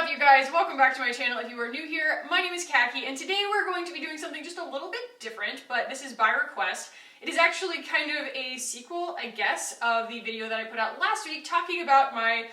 up, you guys? Welcome back to my channel. If you are new here, my name is Khaki, and today we're going to be doing something just a little bit different, but this is by request. It is actually kind of a sequel, I guess, of the video that I put out last week talking about my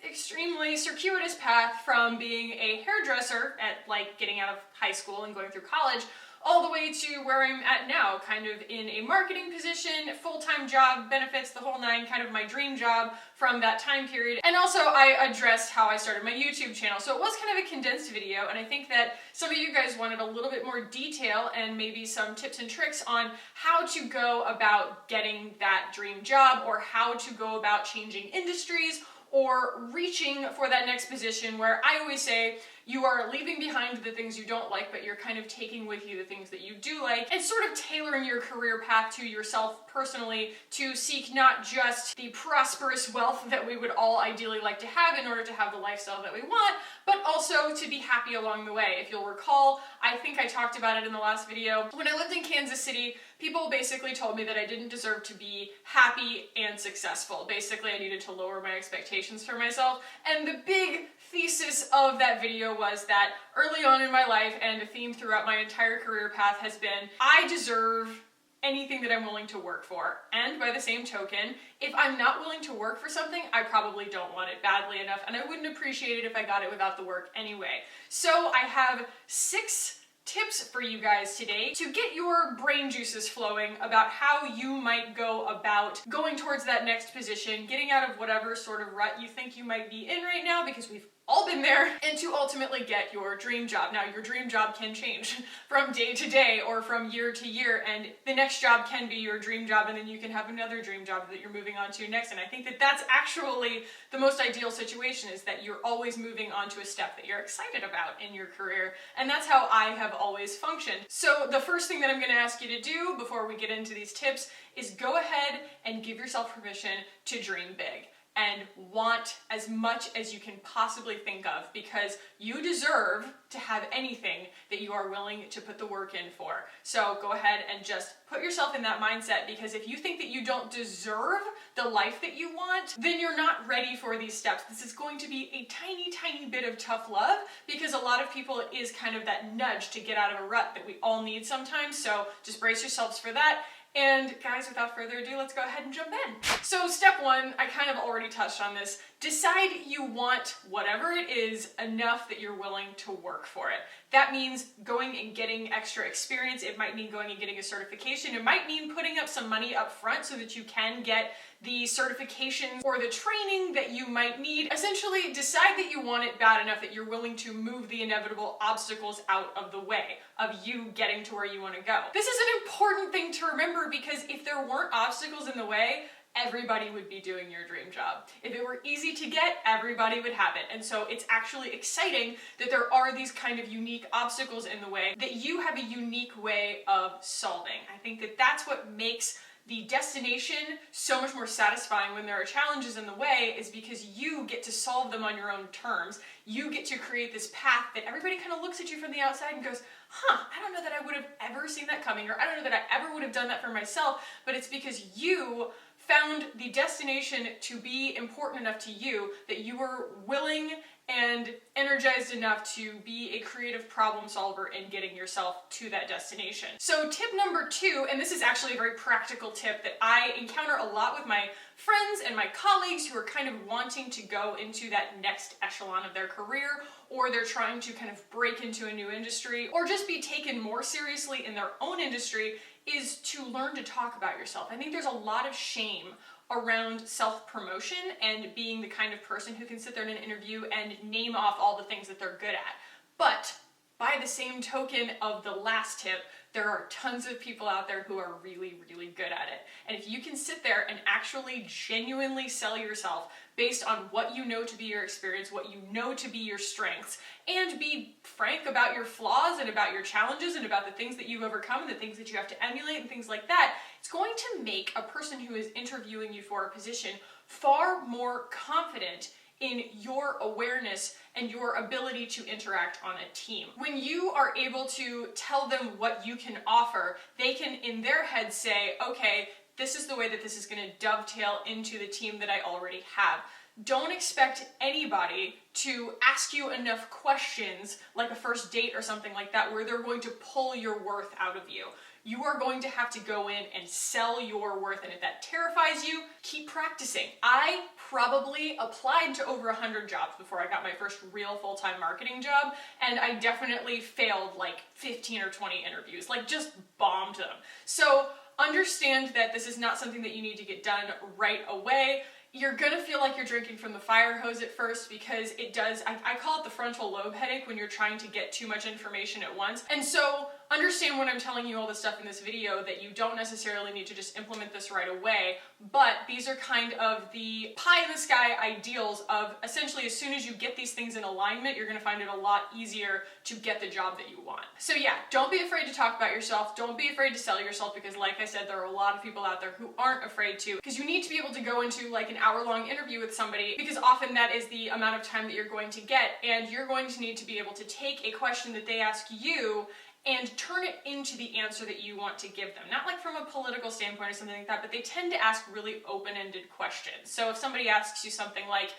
extremely circuitous path from being a hairdresser at getting out of high school and going through college all the way to where I'm at now, kind of in a marketing position, full-time job, benefits, the whole nine, kind of my dream job from that time period. And also I addressed how I started my YouTube channel. So it was kind of a condensed video, and I think that some of you guys wanted a little bit more detail and maybe some tips and tricks on how to go about getting that dream job, or how to go about changing industries, or reaching for that next position, where I always say you are leaving behind the things you don't like, but you're kind of taking with you the things that you do like, and sort of tailoring your career path to yourself personally to seek not just the prosperous wealth that we would all ideally like to have in order to have the lifestyle that we want, but also to be happy along the way. If you'll recall, I think I talked about it in the last video. When I lived in Kansas City, people basically told me that I didn't deserve to be happy and successful. Basically, I needed to lower my expectations for myself, and the big thesis of that video was that early on in my life, and a theme throughout my entire career path has been, I deserve anything that I'm willing to work for. And by the same token, if I'm not willing to work for something, I probably don't want it badly enough, and I wouldn't appreciate it if I got it without the work anyway. So I have 6 tips for you guys today to get your brain juices flowing about how you might go about going towards that next position, getting out of whatever sort of rut you think you might be in right now, because we've all been there, and to ultimately get your dream job. Now, your dream job can change from day to day or from year to year, and the next job can be your dream job, and then you can have another dream job that you're moving on to next. And I think that that's actually the most ideal situation, is that you're always moving on to a step that you're excited about in your career, and that's how I have always functioned. So the first thing that I'm going to ask you to do before we get into these tips is go ahead and give yourself permission to dream big and want as much as you can possibly think of, because you deserve to have anything that you are willing to put the work in for. So go ahead and just put yourself in that mindset, because if you think that you don't deserve the life that you want, then you're not ready for these steps. This is going to be a tiny bit of tough love, because a lot of people, it is kind of that nudge to get out of a rut that we all need sometimes. So just brace yourselves for that. And guys, without further ado, let's go ahead and jump in. So step 1, I kind of already touched on this. Decide you want whatever it is enough that you're willing to work for it. That means going and getting extra experience. It might mean going and getting a certification. It might mean putting up some money up front so that you can get the certifications or the training that you might need. Essentially, decide that you want it bad enough that you're willing to move the inevitable obstacles out of the way of you getting to where you want to go. This is an important thing to remember, because if there weren't obstacles in the way, everybody would be doing your dream job. If it were easy to get, everybody would have it. And so it's actually exciting that there are these kind of unique obstacles in the way that you have a unique way of solving. I think that that's what makes the destination so much more satisfying when there are challenges in the way, is because you get to solve them on your own terms. You get to create this path that everybody kind of looks at you from the outside and goes, I don't know that I would have ever seen that coming, or I don't know that I ever would have done that for myself, but it's because you found the destination to be important enough to you that you were willing and energized enough to be a creative problem solver in getting yourself to that destination. So tip number 2, and this is actually a very practical tip that I encounter a lot with my friends and my colleagues who are kind of wanting to go into that next echelon of their career, or they're trying to kind of break into a new industry, or just be taken more seriously in their own industry, is to learn to talk about yourself. I think there's a lot of shame around self-promotion and being the kind of person who can sit there in an interview and name off all the things that they're good at. But by the same token of the last tip, there are tons of people out there who are really good at it. And if you can sit there and actually genuinely sell yourself based on what you know to be your experience, what you know to be your strengths, and be frank about your flaws and about your challenges and about the things that you've overcome and the things that you have to emulate and things like that, it's going to make a person who is interviewing you for a position far more confident in your awareness and your ability to interact on a team. When you are able to tell them what you can offer, they can in their head say, okay, this is the way that this is going to dovetail into the team that I already have. don't expect anybody to ask you enough questions, like a first date or something like that, where they're going to pull your worth out of you. You are going to have to go in and sell your worth, and if that terrifies you, keep practicing. I probably applied to over 100 jobs before I got my first real full-time marketing job, and I definitely failed like 15 or 20 interviews, like just bombed them. So understand that this is not something that you need to get done right away. You're gonna feel like you're drinking from the fire hose at first, because it does, I call it the frontal lobe headache when you're trying to get too much information at once. And so understand when I'm telling you all this stuff in this video that you don't necessarily need to just implement this right away, but these are kind of the pie in the sky ideals of essentially as soon as you get these things in alignment, you're gonna find it a lot easier to get the job that you want. So yeah, don't be afraid to talk about yourself. Don't be afraid to sell yourself, because like I said, there are a lot of people out there who aren't afraid to, because you need to be able to go into like an hour-long interview with somebody, because often that is the amount of time that you're going to get, and you're going to need to be able to take a question that they ask you and turn it into the answer that you want to give them. Not like from a political standpoint or something like that, but they tend to ask really open-ended questions. So if somebody asks you something like,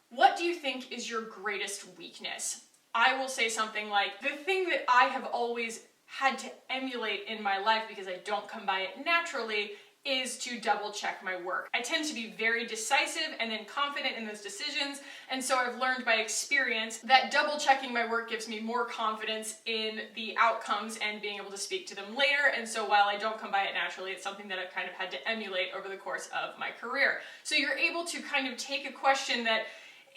what do you think is your greatest weakness? I will say something like, the thing that I have always had to emulate in my life, because I don't come by it naturally, is to double check my work. I tend to be very decisive and then confident in those decisions, and so I've learned by experience that double checking my work gives me more confidence in the outcomes and being able to speak to them later. And so while I don't come by it naturally, it's something that I've kind of had to emulate over the course of my career. So you're able to kind of take a question that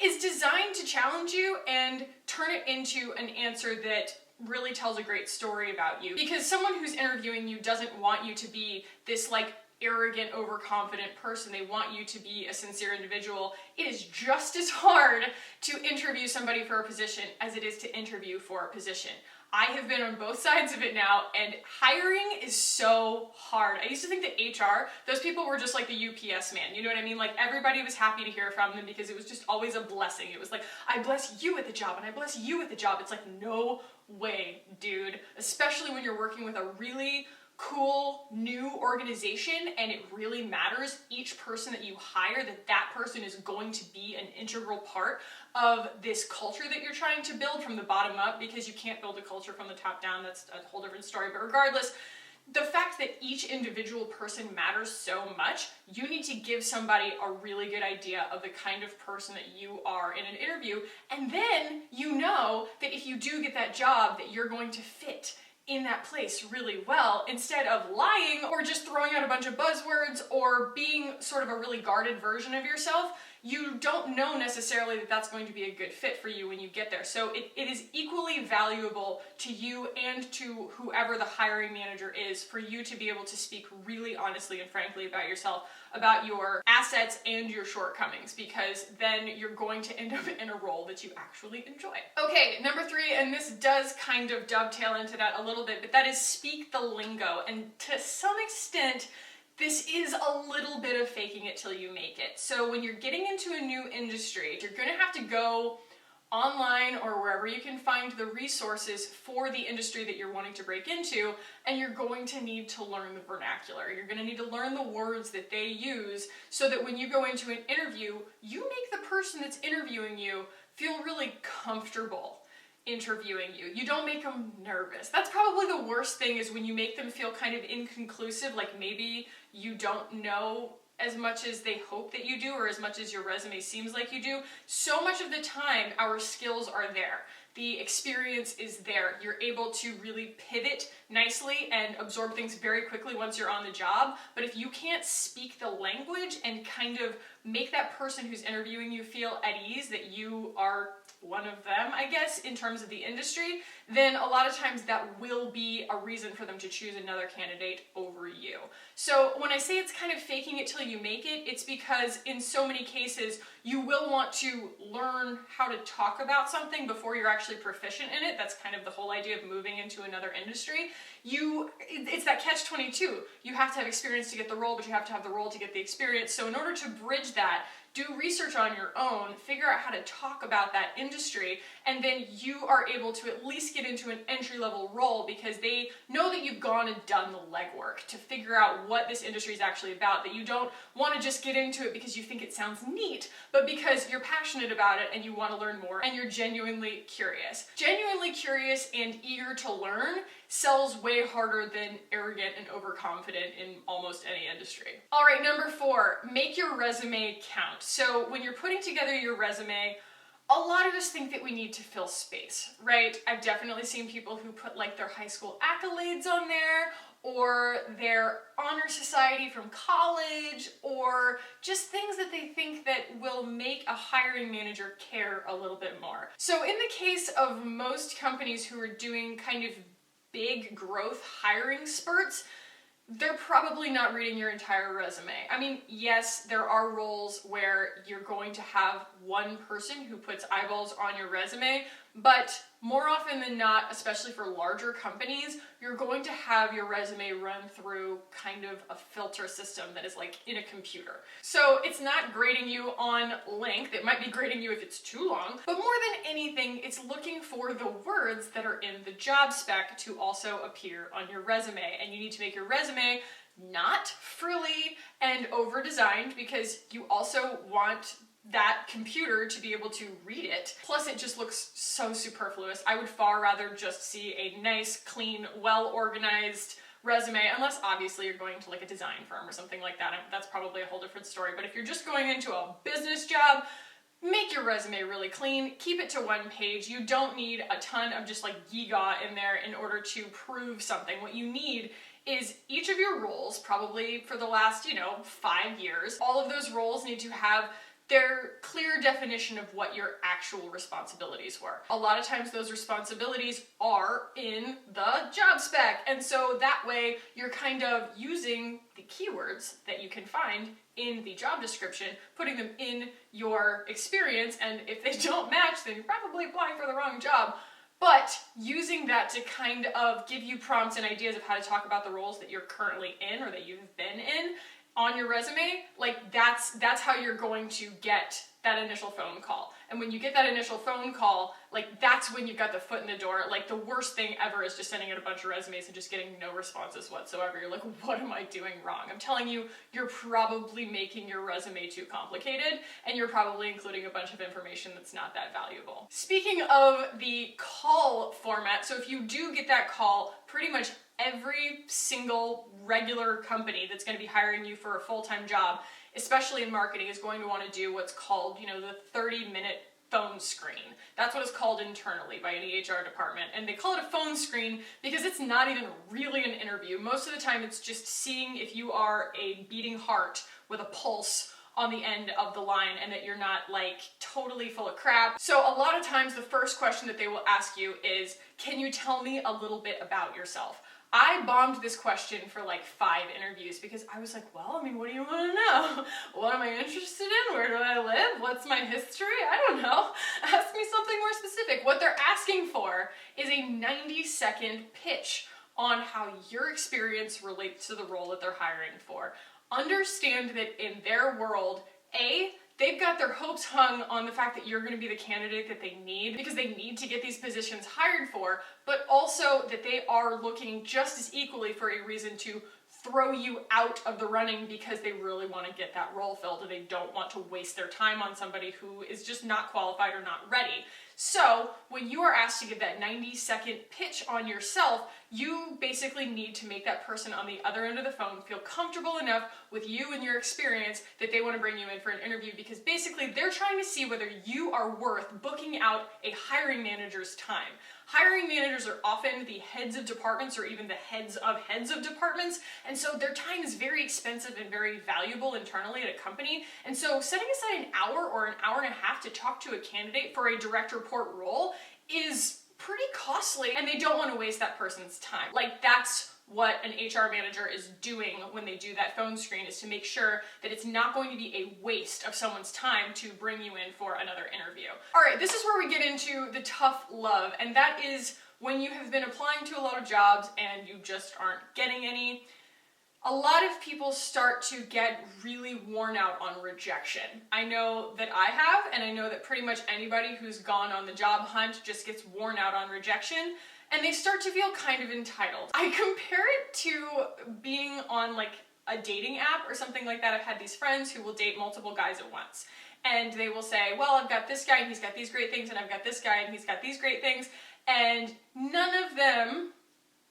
is designed to challenge you and turn it into an answer that really tells a great story about you. Because someone who's interviewing you doesn't want you to be this like arrogant, overconfident person. They want you to be a sincere individual. It is just as hard to interview somebody for a position as it is to interview for a position. I have been on both sides of it now, and hiring is so hard. I used to think that HR, those people were just like the UPS man, you know what I mean? Like everybody was happy to hear from them because it was just always a blessing. It was like, I bless you with the job and I bless you with the job. It's like, no way, dude. Especially when you're working with a really cool new organization and it really matters, each person that you hire, that person is going to be an integral part of this culture that you're trying to build from the bottom up, because you can't build a culture from the top down. That's a whole different story. But regardless, the fact that each individual person matters so much, you need to give somebody a really good idea of the kind of person that you are in an interview, and then you know that if you do get that job that you're going to fit in that place really well, instead of lying or just throwing out a bunch of buzzwords or being sort of a really guarded version of yourself. You don't know necessarily that that's going to be a good fit for you when you get there. So it is equally valuable to you and to whoever the hiring manager is for you to be able to speak really honestly and frankly about yourself, about your assets and your shortcomings, because then you're going to end up in a role that you actually enjoy. Okay, number 3, and this does kind of dovetail into that a little bit, but that is speak the lingo. And to some extent, this is a little bit of faking it till you make it. So when you're getting into a new industry, you're gonna have to go online or wherever you can find the resources for the industry that you're wanting to break into, and you're going to need to learn the vernacular. You're going to need to learn the words that they use so that when you go into an interview, you make the person that's interviewing you feel really comfortable interviewing you. You don't make them nervous. That's probably the worst thing, is when you make them feel kind of inconclusive, like maybe you don't know as much as they hope that you do, or as much as your resume seems like you do. So much of the time, our skills are there. The experience is there. You're able to really pivot nicely and absorb things very quickly once you're on the job. But if you can't speak the language and kind of make that person who's interviewing you feel at ease that you are one of them, I guess, in terms of the industry, then a lot of times that will be a reason for them to choose another candidate over you. So when I say it's kind of faking it till you make it, it's because in so many cases you will want to learn how to talk about something before you're actually proficient in it. That's kind of the whole idea of moving into another industry. It's that catch-22. You have to have experience to get the role, but you have to have the role to get the experience. So in order to bridge that, do research on your own, figure out how to talk about that industry, and then you are able to at least get into an entry-level role because they know that you've gone and done the legwork to figure out what this industry is actually about, that you don't want to just get into it because you think it sounds neat, but because you're passionate about it and you want to learn more and you're genuinely curious. Genuinely curious and eager to learn sells way harder than arrogant and overconfident in almost any industry. All right, number 4, make your resume count. So when you're putting together your resume, a lot of us think that we need to fill space, right? I've definitely seen people who put like their high school accolades on there, or their honor society from college, or just things that they think that will make a hiring manager care a little bit more. So in the case of most companies who are doing kind of big growth hiring spurts, they're probably not reading your entire resume. I mean, yes, there are roles where you're going to have one person who puts eyeballs on your resume, but more often than not, especially for larger companies, you're going to have your resume run through kind of a filter system that is like in a computer. So it's not grading you on length. It might be grading you if it's too long, but more than anything, it's looking for the words that are in the job spec to also appear on your resume. And you need to make your resume not frilly and over-designed because you also want that computer to be able to read it. Plus it just looks so superfluous. I would far rather just see a nice, clean, well-organized resume, unless obviously you're going to like a design firm or something like that. That's probably a whole different story. But if you're just going into a business job, make your resume really clean, keep it to one page. You don't need a ton of just like giga in there in order to prove something. What you need is each of your roles, probably for the last, 5 years, all of those roles need to have their clear definition of what your actual responsibilities were. A lot of times those responsibilities are in the job spec, and so that way you're kind of using the keywords that you can find in the job description, putting them in your experience, and if they don't match, then you're probably applying for the wrong job. But using that to kind of give you prompts and ideas of how to talk about the roles that you're currently in or that you've been in on your resume, like that's how you're going to get that initial phone call. And when you get that initial phone call, like that's when you got the foot in the door. Like the worst thing ever is just sending out a bunch of resumes and just getting no responses whatsoever. You're like, what am I doing wrong? I'm telling you, you're probably making your resume too complicated, and you're probably including a bunch of information that's not that valuable. Speaking of the call format, so if you do get that call, pretty much every single regular company that's going to be hiring you for a full-time job, especially in marketing, is going to want to do what's called, the 30-minute phone screen. That's what it's called internally by any HR department. And they call it a phone screen because it's not even really an interview. Most of the time it's just seeing if you are a beating heart with a pulse on the end of the line and that you're not like totally full of crap. So a lot of times the first question that they will ask you is, can you tell me a little bit about yourself? I bombed this question for like 5 interviews because I was like, well, what do you want to know? What am I interested in? Where do I live? What's my history? I don't know. Ask me something more specific. What they're asking for is a 90-second pitch on how your experience relates to the role that they're hiring for. Understand that in their world, they've got their hopes hung on the fact that you're going to be the candidate that they need because they need to get these positions hired for, but also that they are looking just as equally for a reason to throw you out of the running because they really want to get that role filled and they don't want to waste their time on somebody who is just not qualified or not ready. So when you are asked to give that 90-second pitch on yourself, you basically need to make that person on the other end of the phone feel comfortable enough with you and your experience that they want to bring you in for an interview, because basically they're trying to see whether you are worth booking out a hiring manager's time. Hiring managers are often the heads of departments or even the heads of departments, and so their time is very expensive and very valuable internally at a company. And so setting aside an hour or an hour and a half to talk to a candidate for a direct report role is pretty costly, and they don't want to waste that person's time. Like, that's what an HR manager is doing when they do that phone screen, is to make sure that it's not going to be a waste of someone's time to bring you in for another interview. All right, this is where we get into the tough love, and that is when you have been applying to a lot of jobs and you just aren't getting any. A lot of people start to get really worn out on rejection. I know that I have, and I know that pretty much anybody who's gone on the job hunt just gets worn out on rejection, and they start to feel kind of entitled. I compare it to being on like a dating app or something like that. I've had these friends who will date multiple guys at once, and they will say, well, I've got this guy and he's got these great things, and I've got this guy and he's got these great things, and none of them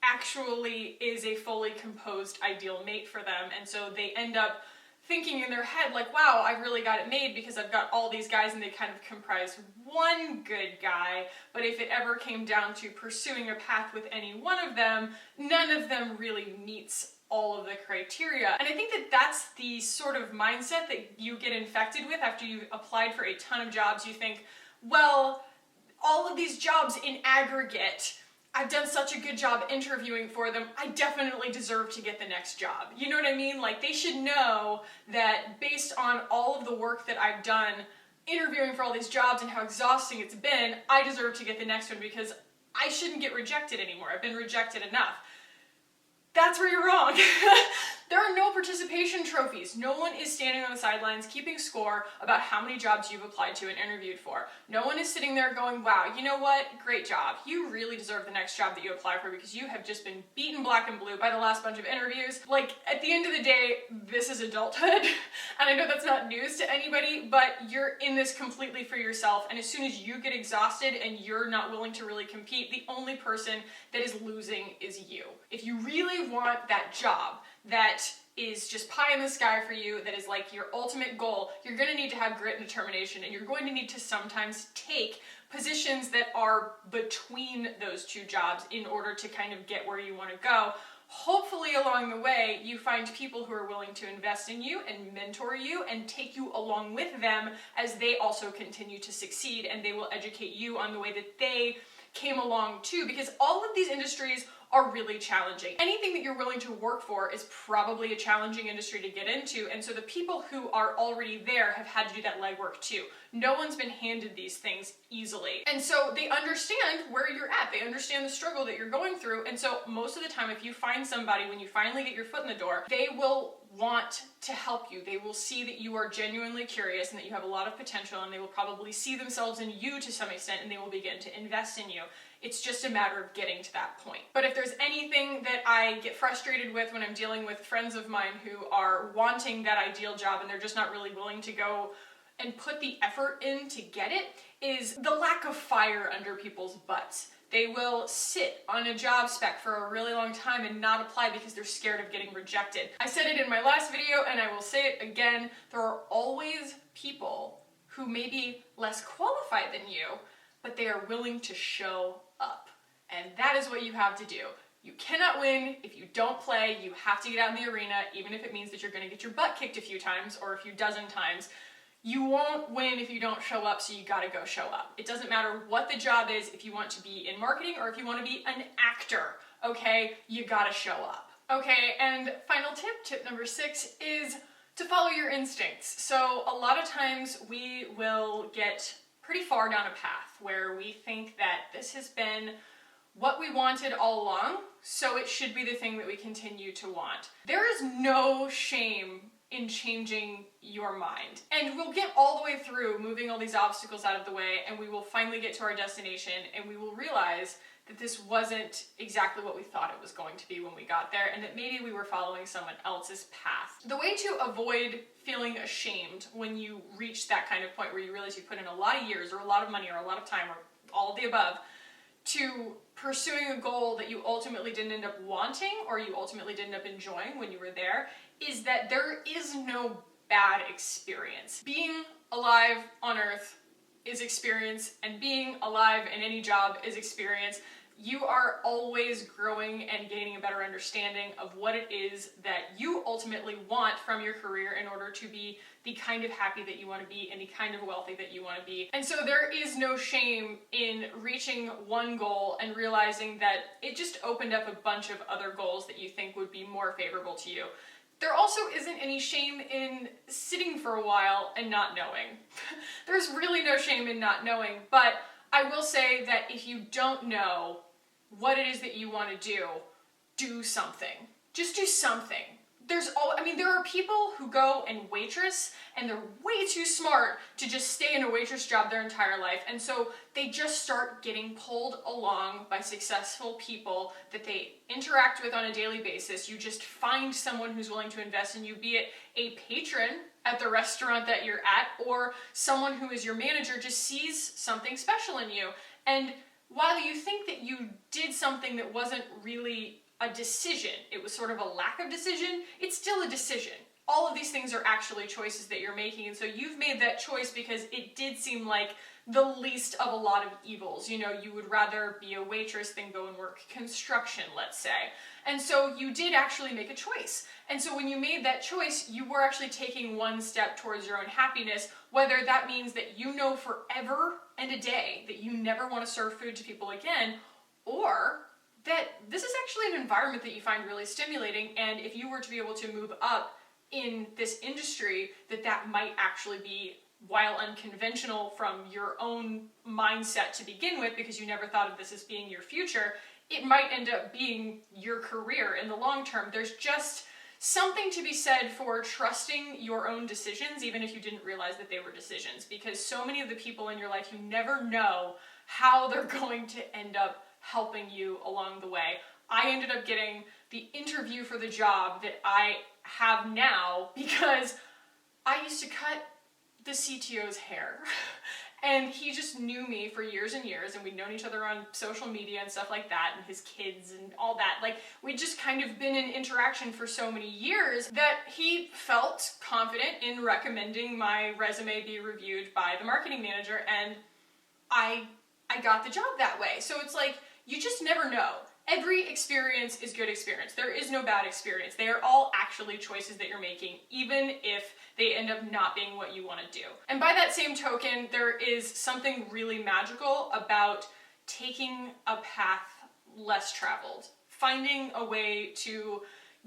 actually is a fully composed ideal mate for them. And so they end up thinking in their head like, wow, I've really got it made because I've got all these guys and they kind of comprise one good guy. But if it ever came down to pursuing a path with any one of them, none of them really meets all of the criteria. And I think that that's the sort of mindset that you get infected with after you've applied for a ton of jobs. You think, well, all of these jobs in aggregate, I've done such a good job interviewing for them, I definitely deserve to get the next job. You know what I mean? Like, they should know that based on all of the work that I've done interviewing for all these jobs and how exhausting it's been, I deserve to get the next one because I shouldn't get rejected anymore. I've been rejected enough. That's where you're wrong. There are no participation trophies. No one is standing on the sidelines keeping score about how many jobs you've applied to and interviewed for. No one is sitting there going, wow, you know what? Great job. You really deserve the next job that you apply for because you have just been beaten black and blue by the last bunch of interviews. Like, at the end of the day, this is adulthood. And I know that's not news to anybody, but you're in this completely for yourself. And as soon as you get exhausted and you're not willing to really compete, the only person that is losing is you. If you really want that job that is just pie in the sky for you, that is like your ultimate goal, you're going to need to have grit and determination, and you're going to need to sometimes take positions that are between those two jobs in order to kind of get where you want to go. Hopefully along the way you find people who are willing to invest in you and mentor you and take you along with them as they also continue to succeed, and they will educate you on the way that they came along too, because all of these industries are really challenging. Anything that you're willing to work for is probably a challenging industry to get into, and so the people who are already there have had to do that legwork too. No one's been handed these things easily, and so they understand where you're at. They understand the struggle that you're going through, and so most of the time if you find somebody, when you finally get your foot in the door, they will want to help you. They will see that you are genuinely curious and that you have a lot of potential, and they will probably see themselves in you to some extent, and they will begin to invest in you. It's just a matter of getting to that point. But if there's anything that I get frustrated with when I'm dealing with friends of mine who are wanting that ideal job and they're just not really willing to go and put the effort in to get it, is the lack of fire under people's butts. They will sit on a job spec for a really long time and not apply because they're scared of getting rejected. I said it in my last video and I will say it again, there are always people who may be less qualified than you, but they are willing to show up. And that is what you have to do. You cannot win if you don't play. You have to get out in the arena, even if it means that you're going to get your butt kicked a few times or a few dozen times. You won't win if you don't show up, so you gotta go show up. It doesn't matter what the job is, if you want to be in marketing or if you want to be an actor, okay? You gotta show up. Okay, and final tip number 6 is to follow your instincts. So a lot of times we will get pretty far down a path where we think that this has been what we wanted all along, so it should be the thing that we continue to want. There is no shame in changing your mind. And we'll get all the way through moving all these obstacles out of the way, and we will finally get to our destination, and we will realize that this wasn't exactly what we thought it was going to be when we got there, and that maybe we were following someone else's path. The way to avoid feeling ashamed when you reach that kind of point where you realize you put in a lot of years or a lot of money or a lot of time or all of the above to pursuing a goal that you ultimately didn't end up wanting or you ultimately didn't end up enjoying when you were there, is that there is no bad experience. Being alive on Earth is experience, and being alive in any job is experience. You are always growing and gaining a better understanding of what it is that you ultimately want from your career in order to be the kind of happy that you want to be and the kind of wealthy that you want to be. And so there is no shame in reaching one goal and realizing that it just opened up a bunch of other goals that you think would be more favorable to you. There also isn't any shame in sitting for a while and not knowing. There's really no shame in not knowing, but I will say that if you don't know what it is that you want to do, do something. Just do something. there are people who go and waitress and they're way too smart to just stay in a waitress job their entire life. And so they just start getting pulled along by successful people that they interact with on a daily basis. You just find someone who's willing to invest in you, be it a patron at the restaurant that you're at or someone who is your manager just sees something special in you. And while you think that you did something that wasn't really a decision, it was sort of a lack of decision, it's still a decision. All of these things are actually choices that you're making, and so you've made that choice because it did seem like the least of a lot of evils. You know, you would rather be a waitress than go and work construction, let's say. And so you did actually make a choice. And so when you made that choice, you were actually taking one step towards your own happiness, whether that means that you know forever and a day that you never want to serve food to people again, or that this is actually an environment that you find really stimulating, and if you were to be able to move up in this industry, that might actually be, while unconventional from your own mindset to begin with, because you never thought of this as being your future, it might end up being your career in the long term. There's just something to be said for trusting your own decisions, even if you didn't realize that they were decisions, because so many of the people in your life, you never know how they're going to end up helping you along the way. I ended up getting the interview for the job that I have now because I used to cut the CTO's hair. And he just knew me for years and years, and we'd known each other on social media and stuff like that, and his kids and all that. Like, we'd just kind of been in interaction for so many years that he felt confident in recommending my resume be reviewed by the marketing manager, and I got the job that way. So it's like, you just never know. Every experience is good experience. There is no bad experience. They are all actually choices that you're making, even if they end up not being what you want to do. And by that same token, there is something really magical about taking a path less traveled, finding a way to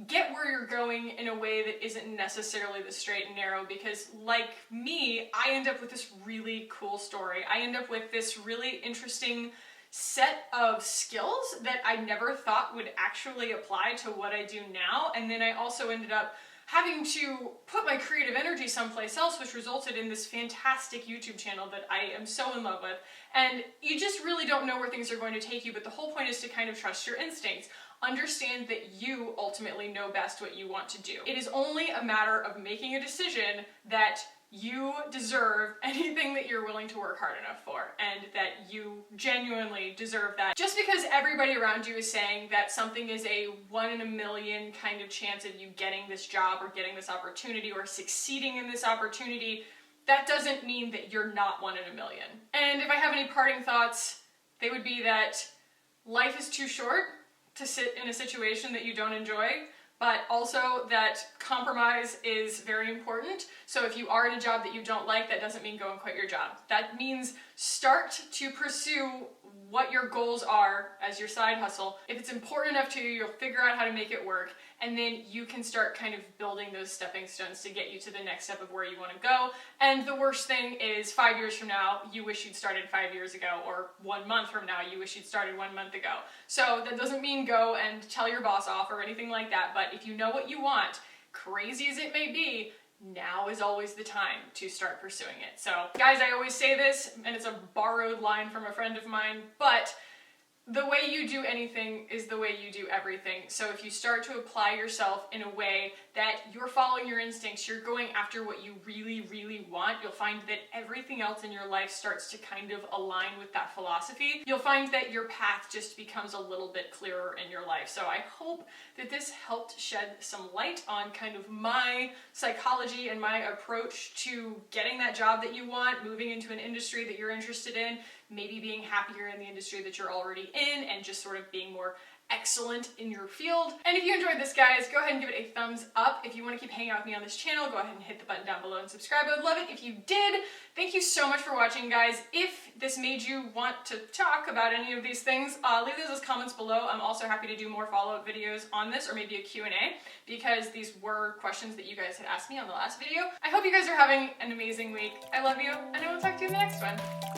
get where you're going in a way that isn't necessarily the straight and narrow, because like me, I end up with this really cool story. I end up with this really interesting set of skills that I never thought would actually apply to what I do now. And then I also ended up having to put my creative energy someplace else, which resulted in this fantastic YouTube channel that I am so in love with. And you just really don't know where things are going to take you, but the whole point is to kind of trust your instincts. Understand that you ultimately know best what you want to do. It is only a matter of making a decision that you deserve anything that you're willing to work hard enough for, and that you genuinely deserve that. Just because everybody around you is saying that something is a 1 in a million kind of chance of you getting this job or getting this opportunity or succeeding in this opportunity, that doesn't mean that you're not 1 in a million. And if I have any parting thoughts, they would be that life is too short to sit in a situation that you don't enjoy, but also that compromise is very important. So if you are in a job that you don't like, that doesn't mean go and quit your job. That means start to pursue what your goals are as your side hustle. If it's important enough to you, you'll figure out how to make it work, and then you can start kind of building those stepping stones to get you to the next step of where you want to go. And the worst thing is 5 years from now, you wish you'd started 5 years ago, or 1 month from now, you wish you'd started 1 month ago. So that doesn't mean go and tell your boss off or anything like that, but if you know what you want, crazy as it may be, now is always the time to start pursuing it. So guys, I always say this, and it's a borrowed line from a friend of mine, but the way you do anything is the way you do everything. So if you start to apply yourself in a way that you're following your instincts, you're going after what you really, really want, you'll find that everything else in your life starts to kind of align with that philosophy. You'll find that your path just becomes a little bit clearer in your life. So I hope that this helped shed some light on kind of my psychology and my approach to getting that job that you want, moving into an industry that you're interested in, maybe being happier in the industry that you're already in, and just sort of being more excellent in your field. And if you enjoyed this, guys, go ahead and give it a thumbs up. If you want to keep hanging out with me on this channel, go ahead and hit the button down below and subscribe. I would love it if you did. Thank you so much for watching, guys. If this made you want to talk about any of these things, leave those as comments below. I'm also happy to do more follow-up videos on this, or maybe a Q&A, because these were questions that you guys had asked me on the last video. I hope you guys are having an amazing week. I love you, and I will talk to you in the next one.